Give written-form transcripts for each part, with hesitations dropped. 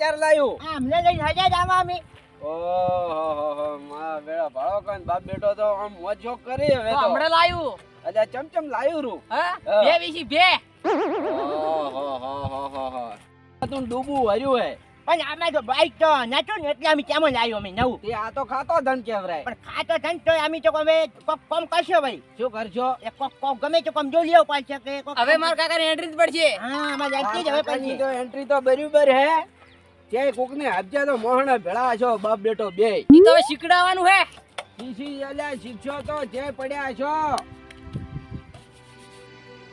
ચાર લાયો અમને લઈને હજા જ આમાં અમે ઓહો મારા બેડા ભાળો કન બાપ બેટો તો આમ મોજો કરી હવે તો હમણે લાયું અલ્યા ચમચમ લાયું રૂ હા હા. બે વીસી બે ઓહો તું ડૂબું હર્યું હે પણ આમાં તો બાઈક તો નતું ને એટલે અમે કેમ લાવ્યો અમે નવું તે આ તો ખાતો ધન કેવરાય પણ ખાતો ધન તો અમે તો અમે કોક કોમ કરશો ભાઈ શું કરશો એ કોક ગમે તો કોમ જો લેવો પડશે કે કોક હવે માર કાકાને એન્ટ્રી જ પડશે હા અમારે જાણતી જ હવે કાકાની પડશે તો એન્ટ્રી તો બરાબર હે જે કોક ને આપજે તો મોહણા ભેળા છો બાપ બેટો બે ઈ તો હવે શીખડાવવાનું હે શીશી અલ્યા શીખશો તો જે પડ્યા છો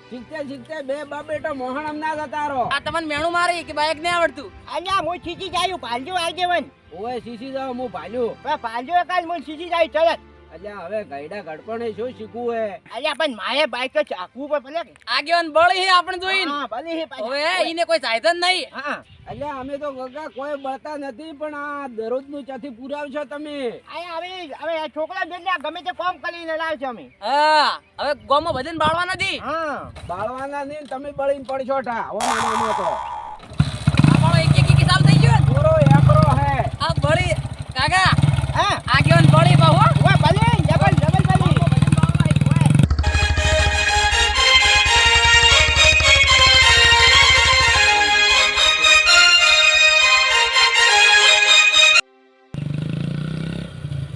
શીખતે બે બાપ બેટો મોહણમ ના જતા રહો આ તમને મેણું મારી કે બાઈક નહીં આવડતું અલ્યા હું છીચી જાયું પાલજો આગેવન ઓય શીશી જાવ હું ભાલ્યું પાલજો કાલ હું છીચી જાય ચલત અલ્યા હવે ગઈડા ગડપણે શું શીખવું હે અલ્યા પણ મારે બાઈક તો ચાકવું પર ભલે કે આગેવાન બળી હે આપણે જોઈને હા ભલે હે પાછું. હવે ઈને કોઈ સાયધન નહીં હા અલ્યા અમે તો ગગા કોઈ બળતા નથી પણ આ દરરોજનું ચાથી પુરાવશો તમે આયા હવે છોકરા જેટલા ગમે તે કોમ કરીને લાવશે અમે હા હવે ગોમમાં બધાને બાળવા નથી હા બાળવાના નહીં ને તમે બળીને પડશો ઠા ઓ નાનો તો આ બાળો એક એક ચાલ થઈ ગયો ને. પૂરો એકરો હે આ બળી કાકા હા આગેવાન બળી બહુ હો. ઓય ભલે ડબલ ભલે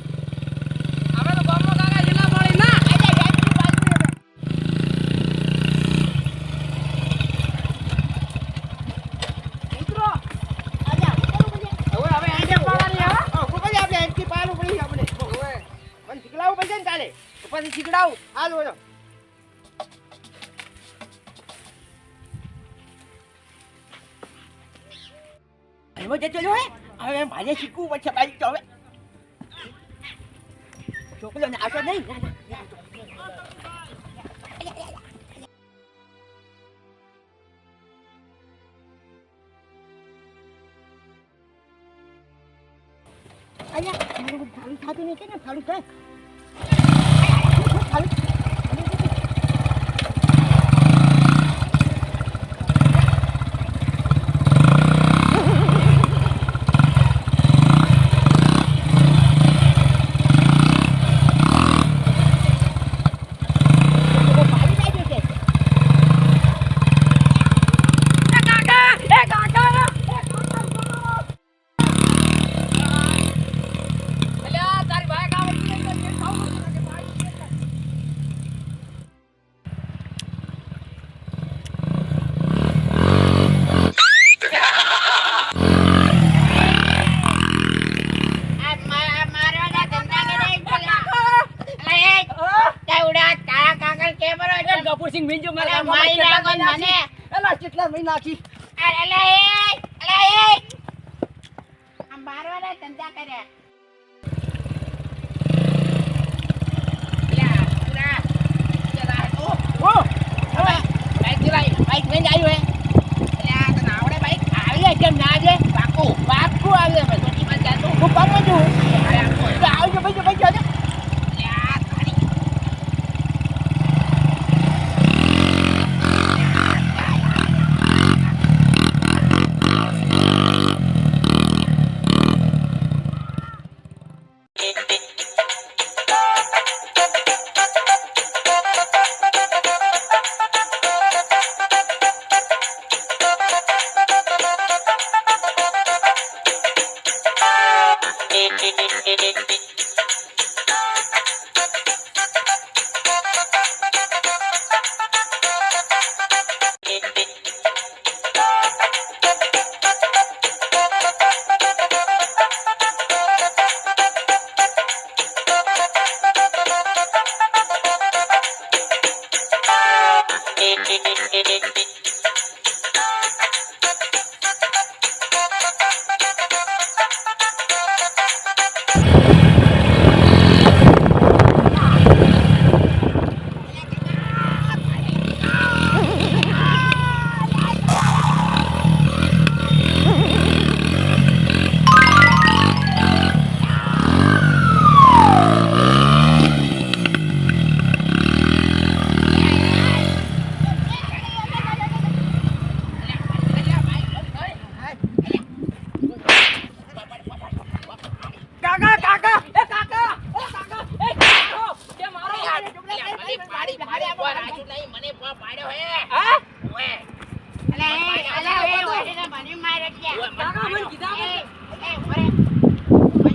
હવે તો ગોમમાં કાકા જેટલા બળી ના મિત્રો હવે એન્ટ્રી પાડવાની હે આપણે એન્ટ્રી પાડવું પડી આપણે પણ શીખલાવું પડશે ને કાલે પછી શીખડાવું હાલ બોલો એમાં જતો રહ્યો હે હવે મારે શીખવું પડશે બાઈક તો હવે છોકરીઓને આવતો નહીં ના, ના. અલ્યા મારું થાળું થતું નથી ને થાળું થાય થાળું અલ્યા તારી બાઈક આવડતી નહીં તો ખાવું પડશે કે બાઈક કપૂરસિંહ મિંજુ મારા એલા કેટલા મહિના નાખી કો પાડ્યો હે હા ઓએ અલે એ ઓરે મને મારે ગયા કાકા મને કીધા એ ઓરે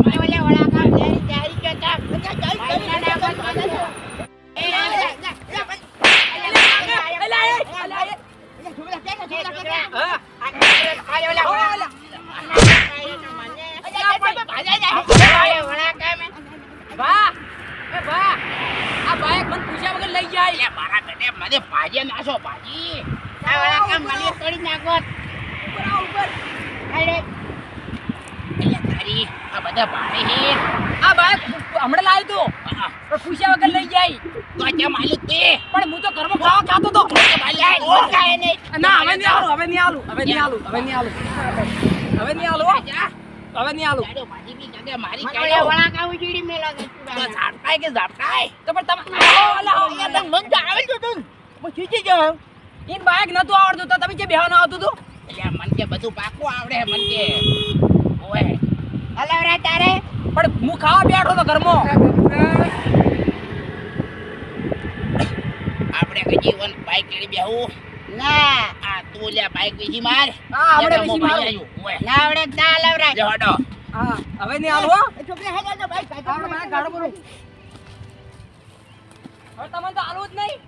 મને ઓલે ઓલા કામ જારી જતા વાહ એ વાહ આ બાઈક મને પૂછ્યા વગર લઈ જાય મારા બેટે મને ભાજી નાખો ભાજી આ વાળા કામ મને તોડી નાખો ઉપર અરે એટલે તારી આ બધા ભાડે હે આ બાઈક હમણાં લાવ્યો તો પણ પૂછ્યા વગર લઈ જાય તો કેમ આલું તે પણ હું તો ઘરમાં ખાવા ખાતો તો ઓળખાય નહીં ના હવે નહીં આલું હવે નહીં આલું હવે નહીં આલું હવે નહીં આલું હવે નહીં આલું હો. હવે નહીં આલું ગાડો ભાજી બી જગે મારી કાળે વાળા કામ ઉજીડી મેલા તો ઝાપટાય કે ઝાપટાય તો પણ તમે ઓલા એ તો મન તો આવે છે તું હું ખીચી જાઉં ઈન બાઈક નતું આવડતું તો તમે જે બેહવા ના આવતું તું એટલે મન કે બધું પાકું આવડે મન કે ઓએ હલાવરા તારે પણ હું ખાવા બેઠો તો ઘરમાં આપણે કઈ વન બાઈક લઈ બેહું ના આ તું લે બાઈક બીજી માર હા આપણે બેસી મારું ઓએ ના આવડે ના હલાવરા લે હડો હા હવે નહીં આલું હો છોકરા હેડા તો બાઈક આપણે બાઈક ગાડો બોલો હવે તમને તો આલું જ નહીં